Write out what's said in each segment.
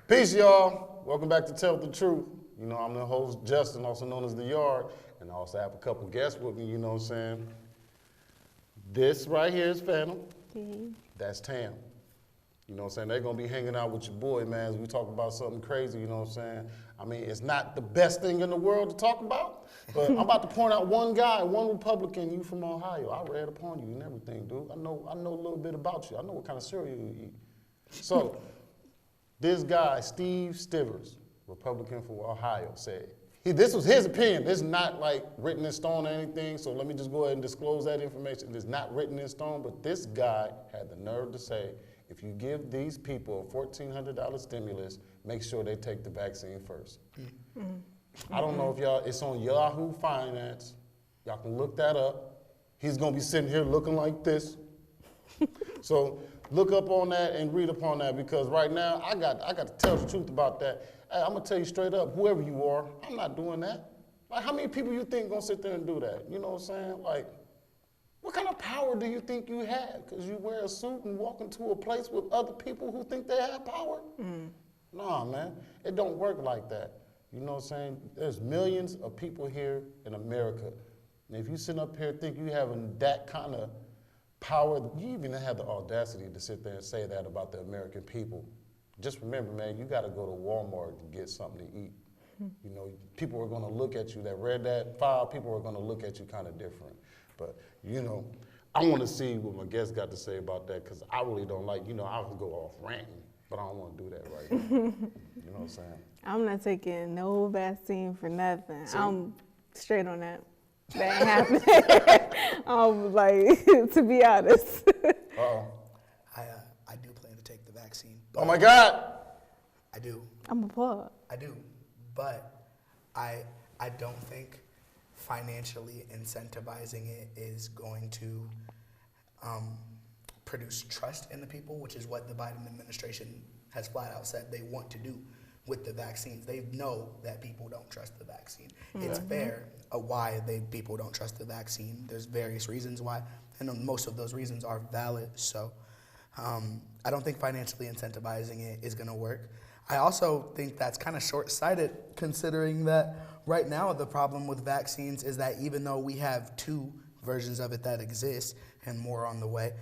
Peace, y'all. Welcome back to Tell the Truth. You know, I'm the host, Justin, also known as The Yard, and I also have a couple guests with me, you know what I'm saying? This right here is Phantom. That's Tam. You know what I'm saying? They're going to be hanging out with your boy, man, as we talk about something crazy, you know what I'm saying? I mean, it's not the best thing in the world to talk about, but I'm about to point out one guy, one Republican, you from Ohio. I read upon you and everything, dude. I know a little bit about you. I know what kind of cereal you eat. So, this guy, Steve Stivers, Republican for Ohio, said, this was his opinion. This is not like written in stone or anything, so let me just go ahead and disclose that information. It's not written in stone, but this guy had the nerve to say, if you give these people a $1,400 stimulus, make sure they take the vaccine first. I don't know if y'all, it's on Yahoo Finance. Y'all can look that up. He's gonna be sitting here looking like this. So look up on that and read upon that, because right now I got to tell the truth about that. Hey, I'm gonna tell you straight up, whoever you are, I'm not doing that. Like, how many people you think gonna sit there and do that? You know what I'm saying? Like, what kind of power do you think you have? Because you wear a suit and walk into a place with other people who think they have power? Nah, man, it don't work like that. You know what I'm saying? There's millions of people here in America. And if you sit up here think you having that kind of power, you even have the audacity to sit there and say that about the American people. Just remember, man, you got to go to Walmart to get something to eat. You know, people are going to look at you that read that file, people are going to look at you kind of different. But, you know, I want to see what my guests got to say about that, because I really don't like, you know, I would go off ranting, but I don't want to do that right now. You know what I'm saying? I'm not taking no vaccine for nothing. See? I'm straight on that. That ain't happening. Like, to be honest. I do plan to take the vaccine. Oh my God! I do. I'm appalled. I do, but I don't think financially incentivizing it is going to produce trust in the people, which is what the Biden administration has flat out said they want to do with the vaccines. They know that people don't trust the vaccine. It's fair why people don't trust the vaccine. There's various reasons why, and most of those reasons are valid. So I don't think financially incentivizing it is going to work. I also think that's kind of short-sighted, considering that right now the problem with vaccines is that even though we have 2 versions of it that exist and more on the way,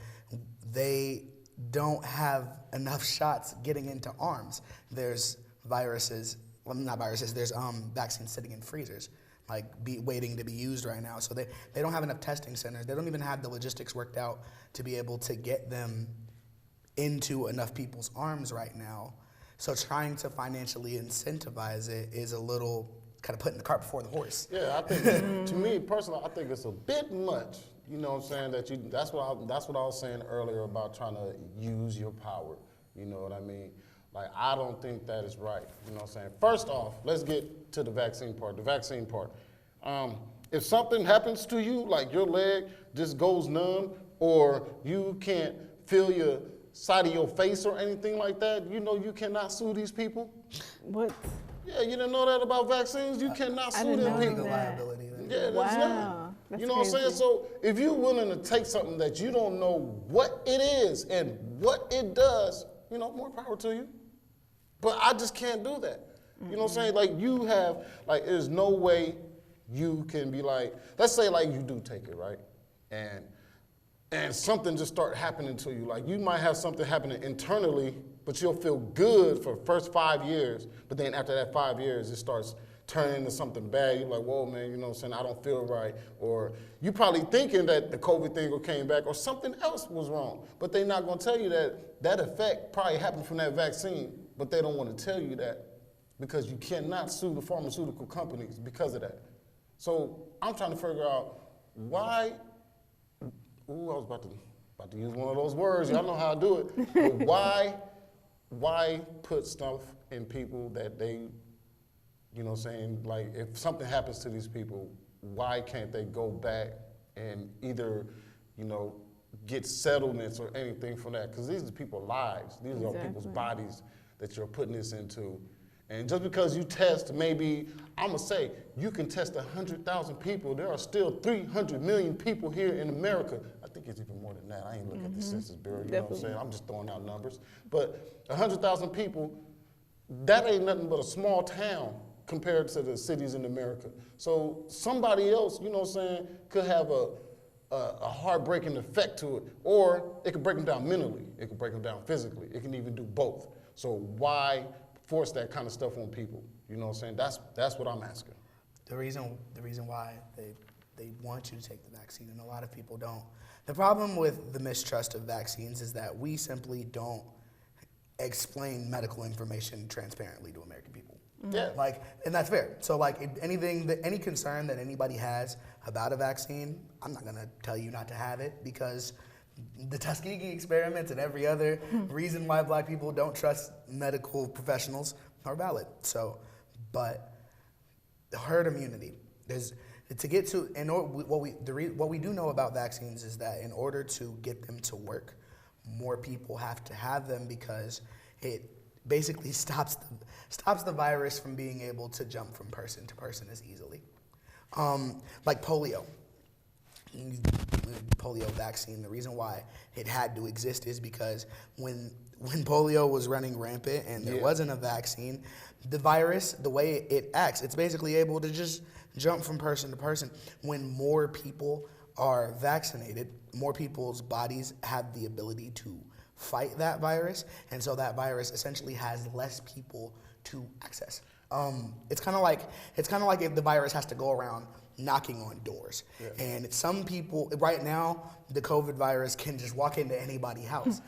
they don't have enough shots getting into arms. There's viruses, well, not viruses, there's vaccines sitting in freezers, like waiting to be used right now. So they don't have enough testing centers. They don't even have the logistics worked out to be able to get them into enough people's arms right now. So trying to financially incentivize it is a little kind of putting the cart before the horse. Yeah, I think, to me personally, I think it's a bit much. You know what I'm saying? That's what I was saying earlier about trying to use your power. You know what I mean? Like, I don't think that is right. You know what I'm saying? First off, let's get to the vaccine part. The vaccine part. If something happens to you, like your leg just goes numb, or you can't feel your side of your face or anything like that, you know you cannot sue these people. What? Yeah, you didn't know that about vaccines? You cannot sue them people. Liability. Yeah, Wow. that's not. That's You know what I'm saying? crazy. So if you're willing to take something that you don't know what it is and what it does, you know, more power to you. But I just can't do that. You know what I'm saying? Like, you have, like, there's no way you can be like, let's say like you do take it, right? And something just start happening to you. Like, you might have something happening internally, but you'll feel good for the first 5 years. But then after that 5 years, it starts turning into something bad. You're like, whoa, man, you know what I'm saying? I don't feel right. Or you probably thinking that the COVID thing came back or something else was wrong. But they're not going to tell you that that effect probably happened from that vaccine. But they don't want to tell you that because you cannot sue the pharmaceutical companies because of that. So I'm trying to figure out why. Ooh, I was about to use one of those words. Y'all know how I do it. But why put stuff in people that they, you know what I'm saying, like, if something happens to these people, why can't they go back and either, you know, get settlements or anything from that? Because these are people's lives. These are people's bodies that you're putting this into. And just because you test, maybe, I'm going to say, you can test 100,000 people. There are still 300 million people here in America. I think it's even more than that. I ain't looking at the Census Bureau, you know what I'm saying? I'm just throwing out numbers. But 100,000 people, that ain't nothing but a small town compared to the cities in America. So somebody else, you know what I'm saying, could have a heartbreaking effect to it, or it could break them down mentally, it could break them down physically, it can even do both. So why force that kind of stuff on people? You know what I'm saying? That's what I'm asking. The reason why they want you to take the vaccine, and a lot of people don't. The problem with the mistrust of vaccines is that we simply don't explain medical information transparently to American people. Yeah. Like, and that's fair. So like any concern that anybody has about a vaccine, I'm not gonna tell you not to have it, because the Tuskegee experiments and every other reason why Black people don't trust medical professionals are valid. So, but the herd immunity is to get to. What we do know about vaccines is that in order to get them to work, more people have to have them, because it basically stops the virus from being able to jump from person to person as easily. Like polio. Polio vaccine, the reason why it had to exist is because when polio was running rampant and there wasn't a vaccine, the virus, the way it acts, it's basically able to just jump from person to person. When more people are vaccinated, more people's bodies have the ability to fight that virus, and so that virus essentially has less people to access. It's kind of like if the virus has to go around knocking on doors. Yeah. And some people, right now, the COVID virus can just walk into anybody's house.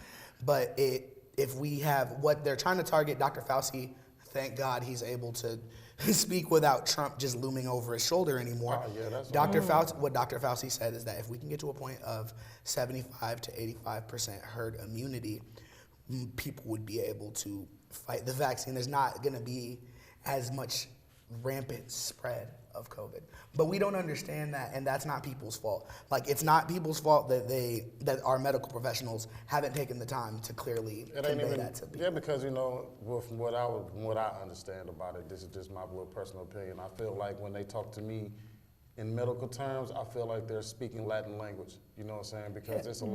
But if we have what they're trying to target, Dr. Fauci, thank God he's able to speak without Trump just looming over his shoulder anymore. What Dr. Fauci said is that if we can get to a point of 75 to 85% herd immunity, people would be able to fight the vaccine. There's not going to be as much rampant spread of COVID. But we don't understand that, and that's not people's fault. Like, it's not people's fault that our medical professionals haven't taken the time to clearly convey that to people. Yeah, because, you know, from what I understand about it, this is just my little personal opinion. I feel like when they talk to me in medical terms, I feel like they're speaking Latin language. You know what I'm saying? Because it's a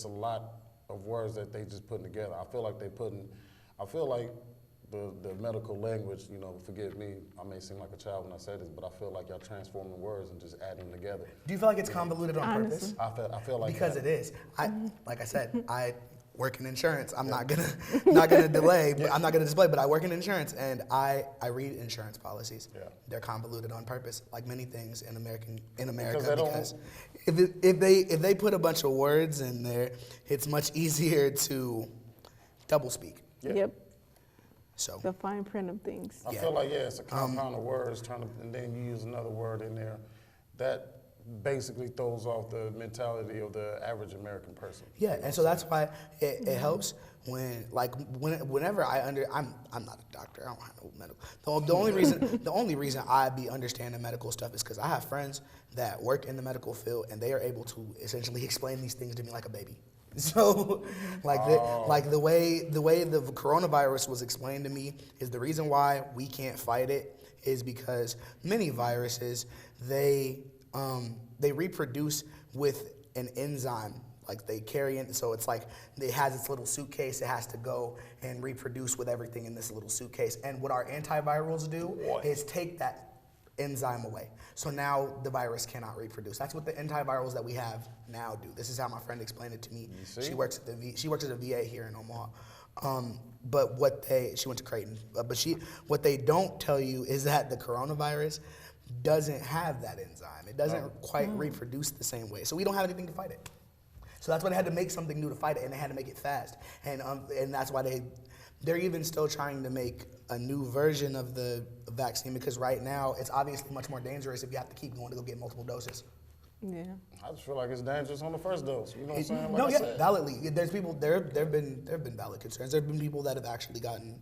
lot of words that they just putting together. I feel like the medical language, you know, forgive me, I may seem like a child when I say this, but I feel like y'all transforming words and just adding them together. Do you feel like it's convoluted on purpose? I feel like because it is. Like I said, I work in insurance. I'm not gonna delay, but I'm not gonna display. But I work in insurance, and I read insurance policies. Yeah. They're convoluted on purpose, like many things in America. Because if they put a bunch of words in there, it's much easier to double speak. Yeah. Yep. So the fine print of things. I feel like, it's a compound of words, and then you use another word in there. That basically throws off the mentality of the average American person. Yeah, and so that's why it helps whenever I'm not a doctor, I don't have no medical. The only reason I be understanding medical stuff is because I have friends that work in the medical field, and they are able to essentially explain these things to me like a baby. So, the way the coronavirus was explained to me is the reason why we can't fight it is because many viruses they reproduce with an enzyme, like they carry in. So it's like it has its little suitcase. It has to go and reproduce with everything in this little suitcase. And what our antivirals do is take that enzyme away. So now the virus cannot reproduce. That's what the antivirals that we have now do. This is how my friend explained it to me. She works at the VA here in Omaha. But she went to Creighton. What they don't tell you is that the coronavirus doesn't have that enzyme. It doesn't quite reproduce the same way. So we don't have anything to fight it. So that's why they had to make something new to fight it, and they had to make it fast. And that's why they're even still trying to make a new version of the vaccine, because right now it's obviously much more dangerous if you have to keep going to go get multiple doses. Yeah. I just feel like it's dangerous on the first dose. You know what I'm saying? Validly. There's people. There have been valid concerns. There have been people that have actually gotten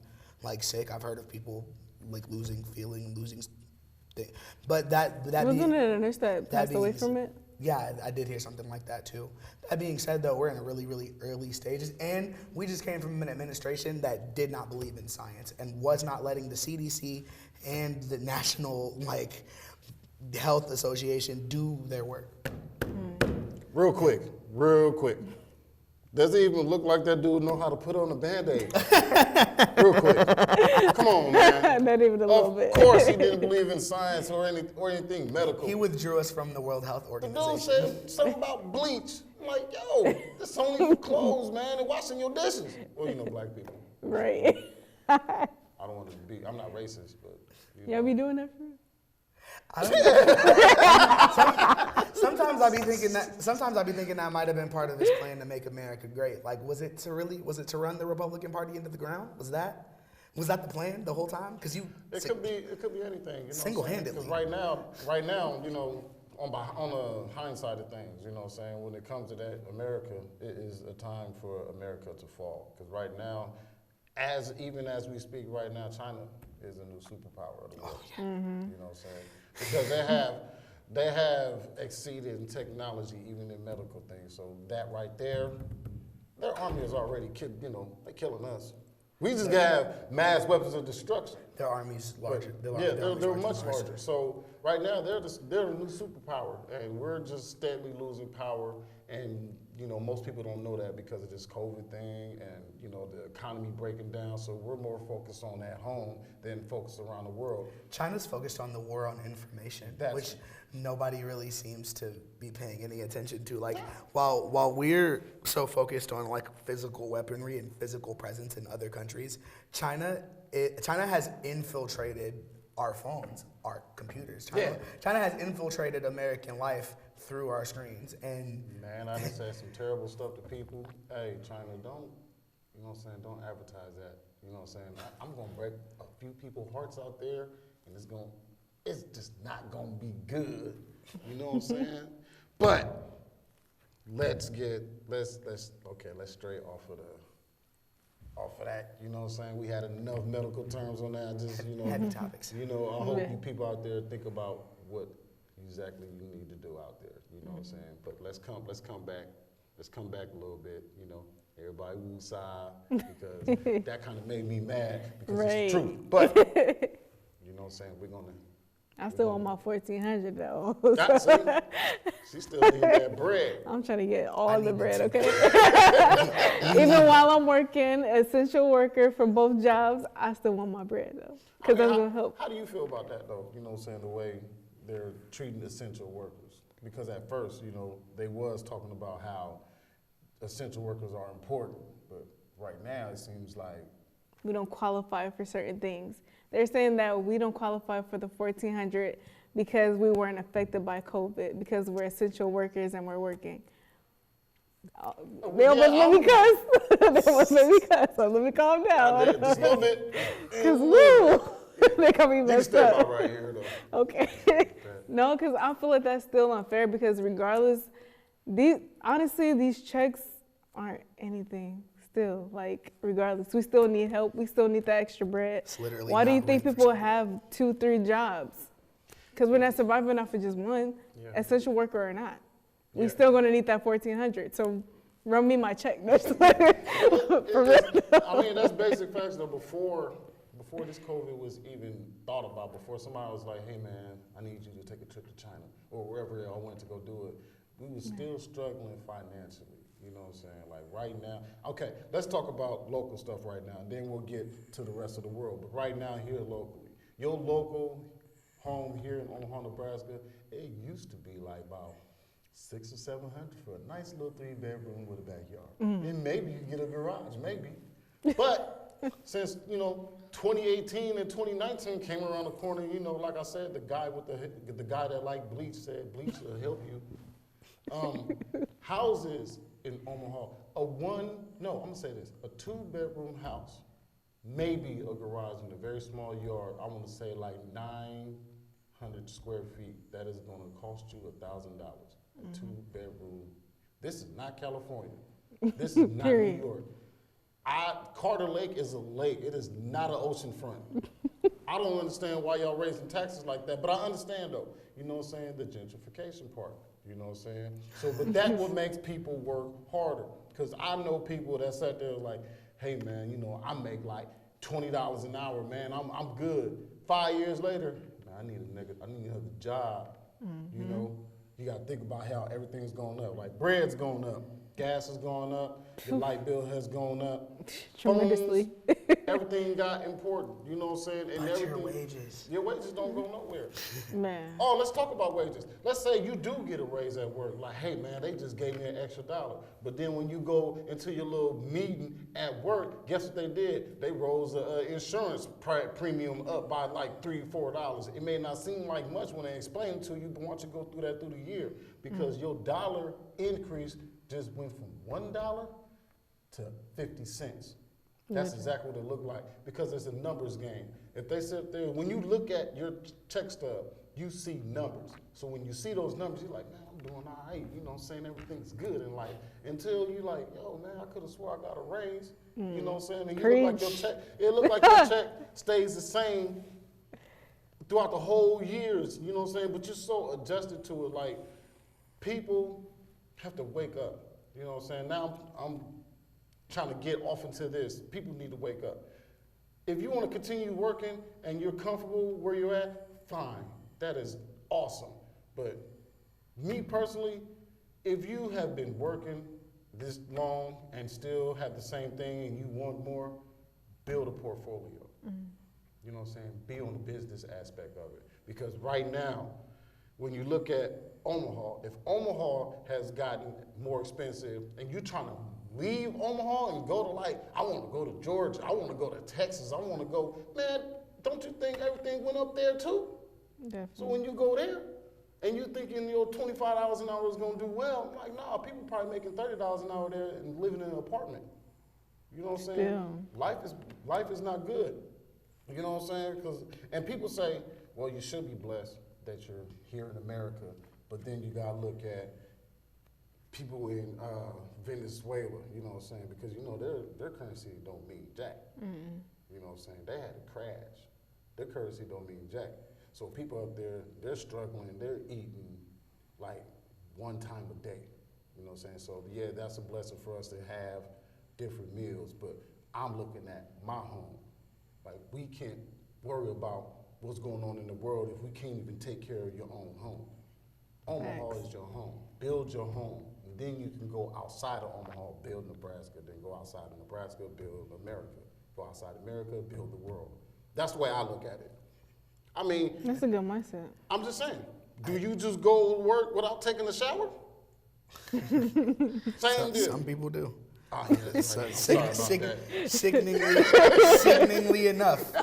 sick. I've heard of people losing feeling, losing. But wasn't it a nurse that passed away from it? Yeah, I did hear something like that too. That being said, though, we're in a really, really early stages, and we just came from an administration that did not believe in science and was not letting the CDC and the National Health Association do their work. Real quick. Does it even look like that dude know how to put on a Band-Aid? Real quick. Come in science or anything medical. He withdrew us from the World Health The dude Organization. said something about bleach. I'm like, yo, this only for clothes, man, and washing your dishes. Well, you know, black people. Right. I don't want to be. I'm not racist, but Y'all be doing that for real? I don't Sometimes I be thinking that might have been part of this plan to make America great. Like, was it to run the Republican Party into the ground? Was that the plan the whole time? Because it could be anything. You know, single-handedly. Because right now, you know, on the hindsight of things, you know what I'm saying, when it comes to that, America, it is a time for America to fall. Because right now, even as we speak right now, China is a new superpower of the world. You know what I'm saying? Because they have exceeded in technology, even in medical things. So that right there, their army is already they're killing us. We just have mass weapons of destruction. their army's larger. They're much larger. So right now they're a new superpower, and we're just steadily losing power. And you know, most people don't know that because of this COVID thing, and you know, the economy breaking down. So we're more focused on at home than focused around the world. China's focused on the war on information, which nobody really seems to be paying any attention to. Like, while we're so focused on like physical weaponry and physical presence in other countries, China has infiltrated our phones, our computers. China has infiltrated American life through our screens. And man, I just said some terrible stuff to people. Hey, China, don't, you know what I'm saying, don't advertise that. You know what I'm saying? I'm gonna break a few people's hearts out there, and it's just not gonna be good. You know what I'm saying? But let's stray off of that. You know what I'm saying? We had enough medical terms on that. Just, you know, heavy topics. You know, I hope you people out there think about what exactly you need to do out there. You know what I'm saying? But let's come back. Let's come back a little bit. You know, everybody woosah, because that kind of made me mad because it's the truth. But you know what I'm saying? I still want my 1,400 though. She's still needing that bread. I'm trying to get all the bread, okay? Even while I'm working, essential worker for both jobs, I still want my bread though, because that's gonna help. How do you feel about that though? You know what I'm saying? The way they're treating essential workers, because at first, you know, they was talking about how essential workers are important, but right now it seems like we don't qualify for certain things. They're saying that we don't qualify for the 1,400 because we weren't affected by COVID, because we're essential workers and we're working. They almost let me cuss. So let me calm down. Just a little bit. Because woo, they got me You can messed step up. out right here though. Okay. No, because I feel like that's still unfair, because regardless, these checks aren't anything. Still, like, regardless, we still need help. We still need that extra bread. It's literally Why do you not think rent people free. have 2-3 jobs? Because we're not surviving off of just one, Yeah. essential worker or not. We Yeah. still gonna need that 1,400. So run me my check. For real. I mean, that's basic facts though. Before this COVID was even thought about, before somebody was like, hey man, I need you to take a trip to China or wherever I went to go do it, we were still struggling financially. You know what I'm saying? Like right now, okay, let's talk about local stuff right now, and then we'll get to the rest of the world. But right now, here locally, your local home here in Omaha, Nebraska, it used to be like about $600 or $700 for a nice little 3-bedroom with a backyard. Then maybe you get a garage, maybe. But since, you know, 2018 and 2019 came around the corner, you know, like I said, the guy that liked bleach said bleach will help you. Houses in Omaha, I'm gonna say this, a 2-bedroom house, maybe a garage in a very small yard, I wanna say like 900 square feet, that is gonna cost you $1,000, a 2-bedroom. This is not California. This is not New York. Carter Lake is a lake, it is not an ocean front. I don't understand why y'all raising taxes like that, but I understand though, you know what I'm saying, the gentrification part. You know what I'm saying? So, but that's what makes people work harder. Because I know people that sat there like, hey man, you know, I make like $20 an hour, man. I'm good. 5 years later, man, I need another job. You know, you got to think about how everything's going up. Like bread's going up. gas is going up, your light bill has gone up. Tremendously. Phones, everything got important, you know what I'm saying? And But everything, your wages. don't go nowhere. Man. Oh, let's talk about wages. Let's say you do get a raise at work. Like, hey, man, they just gave me an extra $1. But then when you go into your little meeting at work, guess what they did? They rose the insurance premium up by like $3, $4. It may not seem like much when they explain it to you, but once you go through that through the year, because your dollar increase just went from $1 to 50 cents. That's exactly what it looked like, because it's a numbers game. If they sit there, when you look at your check stub, you see numbers. So when you see those numbers, you're like, man, I'm doing all right. You know what I'm saying? Everything's good in life. Until you like, yo, man, I could have swore I got a raise. You know what I'm saying? And you look like your check, it look like your check stays the same throughout the whole years. You know what I'm saying? But you're so adjusted to it. Like, people have to wake up. You know what I'm saying? Now I'm trying to get off into this. People need to wake up. If you want to continue working and you're comfortable where you're at, fine. That is awesome. But me personally, if you have been working this long and still have the same thing and you want more, build a portfolio. You know what I'm saying? Be on the business aspect of it. Because right now, when you look at Omaha, if Omaha has gotten more expensive and you're trying to leave Omaha and go to, like, I want to go to Georgia, I want to go to Texas, I want to go, man, don't you think everything went up there too? Definitely. So when you go there and you thinking your $25 an hour is going to do well, I'm like, nah, people probably making $30 an hour there and living in an apartment. You know what I'm saying? Still. Life is not good. You know what I'm saying? And people say, well, you should be blessed that you're here in America, but then you got to look at people in Venezuela, you know what I'm saying? Because, you know, their currency don't mean jack. You know what I'm saying? They had a crash. Their currency don't mean jack. So people up there, they're struggling, they're eating like one time a day. You know what I'm saying? So yeah, that's a blessing for us to have different meals, but I'm looking at my home. Like, we can't worry about what's going on in the world if we can't even take care of your own home. Omaha is your home. Build your home. And then you can go outside of Omaha, build Nebraska, then go outside of Nebraska, build America. Go outside America, build the world. That's the way I look at it. I mean, That's a good mindset. I'm just saying, do you just go to work without taking a shower? Same deal. Some people do. Oh, yeah, Sickeningly enough.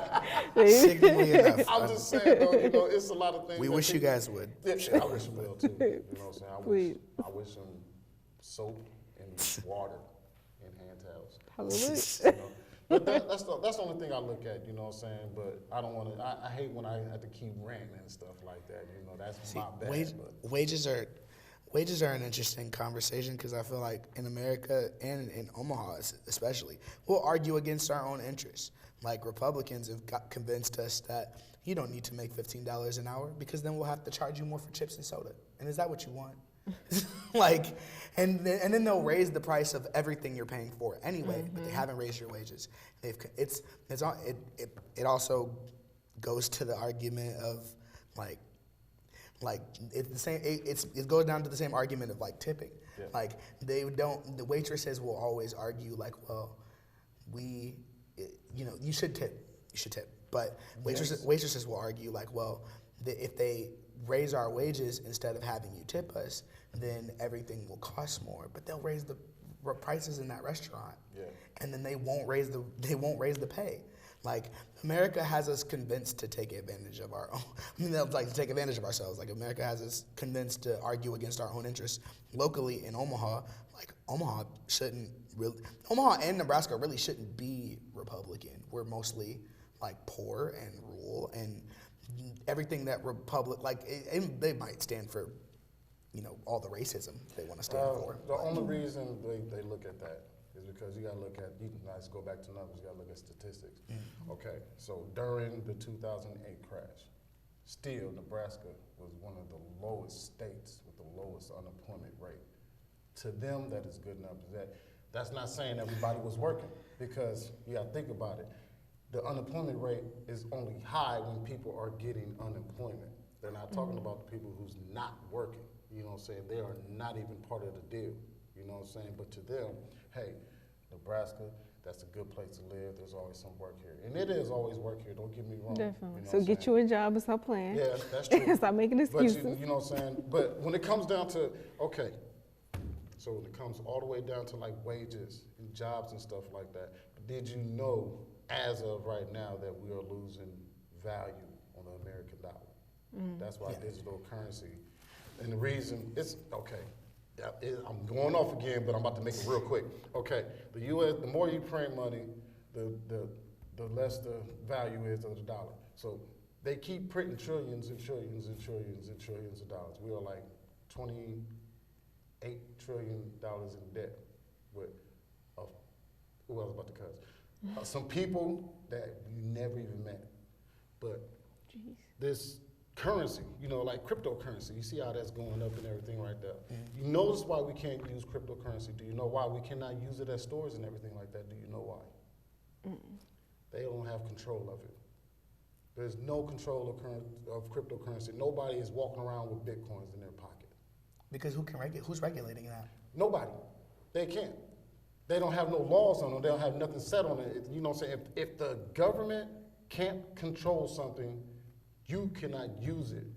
Sickeningly enough. I'm just saying, though, you know, it's a lot of things. We wish you guys would. Yeah, I wish you will too. You know what I'm saying? I wish them soap and water and hand towels. Hallelujah. You know? But that's the only thing I look at, you know what I'm saying? But I don't want to, I hate when I have to keep ranting and stuff like that, you know, that's my bad. Wages are an interesting conversation because I feel like in America and in Omaha especially, we'll argue against our own interests. Like, Republicans have convinced us that you don't need to make $15 an hour because then we'll have to charge you more for chips and soda. And is that what you want? Like, and then they'll raise the price of everything you're paying for anyway, but they haven't raised your wages. It also goes to the argument of like it's the same. It goes down to the same argument of like tipping. Yeah. Like, the waitresses will always argue like, well, you should tip, but waitresses will argue like, well, if they raise our wages instead of having you tip us, then everything will cost more. But they'll raise the prices in that restaurant, and then they won't raise the pay. Like, America has us convinced to take advantage of our own. I mean, like, to take advantage of ourselves. Like, America has us convinced to argue against our own interests. Locally in Omaha, like, Omaha and Nebraska really shouldn't be Republican. We're mostly like poor and rural and everything that they might stand for, all the racism they want to stand for. The only reason they look at that is because you got to look at, let's go back to numbers, you got to look at statistics. Okay, so during the 2008 crash, still Nebraska was one of the lowest states with the lowest unemployment rate. To them, that is good enough. That's not saying everybody was working, because you got to think about it. The unemployment rate is only high when people are getting unemployment. They're not talking about the people who's not working. You know what I'm saying? They are not even part of the deal. You know what I'm saying? But to them, hey, Nebraska, that's a good place to live. There's always some work here. And it is always work here, don't get me wrong. Definitely. You know So what I'm get saying? you a job and stop playing. Yeah, that's true. Stop making But excuses. you know what I'm saying? But when it comes down to, okay, so when it comes all the way down to like wages and jobs and stuff like that, did you know as of right now that we are losing value on the American dollar? That's why digital currency, and the reason it's, okay, I'm going off again, but I'm about to make it real quick. Okay, the U.S., the more you print money, the less the value is of the dollar. So they keep printing trillions and trillions and trillions and trillions of dollars. We are like $28 trillion in debt with, who else about to cuss? Some people that you never even met. But Jeez. this currency, you know, like cryptocurrency, you see how that's going up and everything right there. You notice why we can't use cryptocurrency. Do you know why we cannot use it at stores and everything like that? Do you know why? They don't have control of it. There's no control of cryptocurrency. Nobody is walking around with bitcoins in their pocket. Because who's regulating that? Nobody. They can't. They don't have no laws on them. They don't have nothing set on it. You know what I'm saying? If the government can't control something, you cannot use it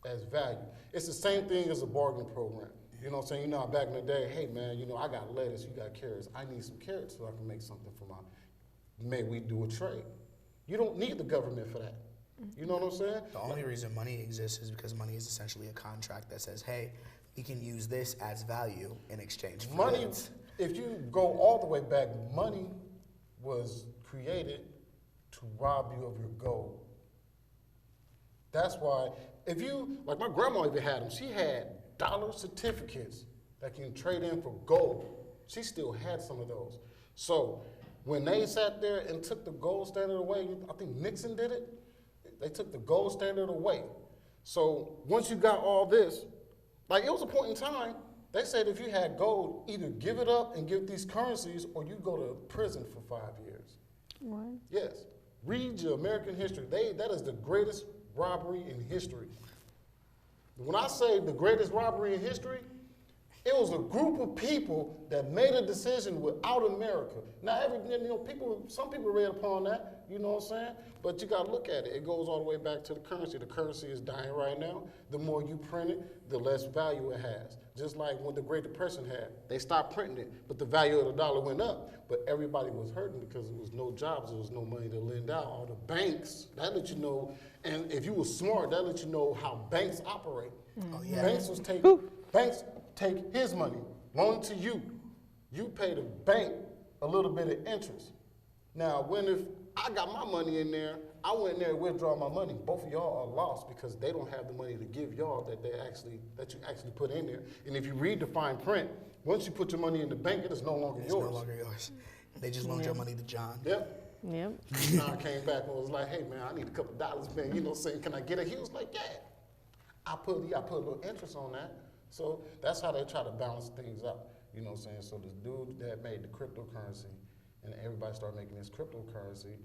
as value. It's the same thing as a bargain program. You know what I'm saying? You know, back in the day, hey man, you know, I got lettuce, you got carrots. I need some carrots so I can make something for may we do a trade. You don't need the government for that. You know what I'm saying? The only reason money exists is because money is essentially a contract that says, hey, we can use this as value in exchange for Money, goods. if you go all the way back, money was created to rob you of your gold. That's why, if you, like my grandma even had them, she had dollar certificates that you can trade in for gold. She still had some of those. So when they sat there and took the gold standard away, I think Nixon did it, they took the gold standard away. So once you got all this, like it was a point in time, they said if you had gold, either give it up and give these currencies or you go to prison for 5 years. What? Yes. Read your American history. That is the greatest robbery in history. When I say the greatest robbery in history, it was a group of people that made a decision without America. Now, some people read upon that, you know what I'm saying? But you got to look at it. It goes all the way back to the currency. The currency is dying right now. The more you print it, the less value it has. Just like when the Great Depression had, they stopped printing it, but the value of the dollar went up. But everybody was hurting because there was no jobs, there was no money to lend out. All the banks, that let you know, and if you were smart, that let you know how banks operate. Oh, yeah. Banks take his money, loan it to you. You pay the bank a little bit of interest. Now, if I got my money in there, I went in there and withdraw my money. Both of y'all are lost because they don't have the money to give y'all that you actually put in there. And if you read the fine print, once you put your money in the bank, it is no longer yours. It's no longer yours. They just loaned your money to John. Yep. Yep. John came back and was like, hey man, I need a couple dollars, man. You know, saying, can I get it? He was like, yeah. I put a little interest on that. So that's how they try to balance things out. You know what I'm saying? So this dude that made the cryptocurrency and everybody started making this cryptocurrency,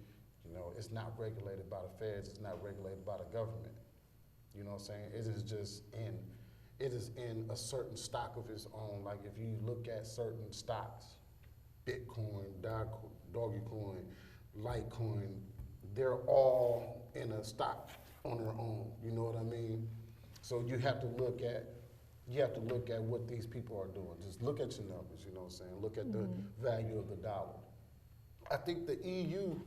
you know, it's not regulated by the feds, it's not regulated by the government. You know what I'm saying? It is in a certain stock of its own. Like if you look at certain stocks, Bitcoin, Dogecoin, Litecoin, they're all in a stock on their own. You know what I mean? So you have to look at what these people are doing. Just look at your numbers, you know what I'm saying? Look at the value of the dollar. I think the EU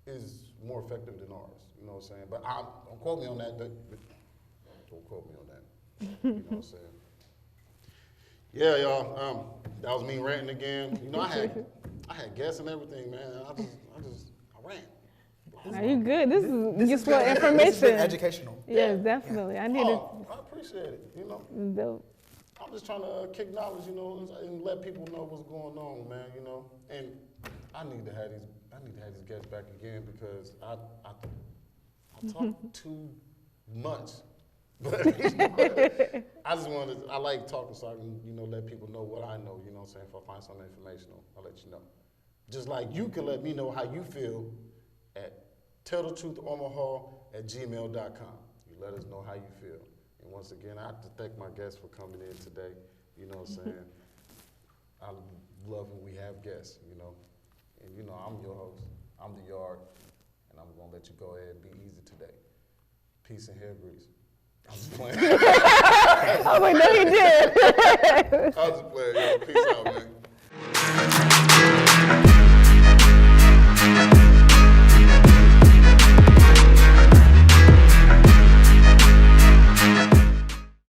is more effective than ours, you know what I'm saying? But don't quote me on that. Don't quote me on that. You know what I'm saying? Yeah, y'all. That was me ranting again. You know, I had guests and everything, man. I rant. Are you good? This is useful good. information. This has been educational. Yes, definitely. I need it. I appreciate it, you know. Dope. I'm just trying to kick knowledge, you know, and let people know what's going on, man, you know. And I need to have these guests back again because I talk too much. But I like talking so I can, you know, let people know what I know, you know what I'm saying? If I find something informational, I'll let you know. Just like you can let me know how you feel at tellthetruithomaha@gmail.com. You let us know how you feel. And once again, I have to thank my guests for coming in today. You know what I'm saying? love when we have guests, you know. And you know, I'm your host. I'm the yard, and I'm gonna let you go ahead and be easy today. Peace and hair grease. I'm just playing. I was like, no, he did. I was just playing. Yo, peace out, man.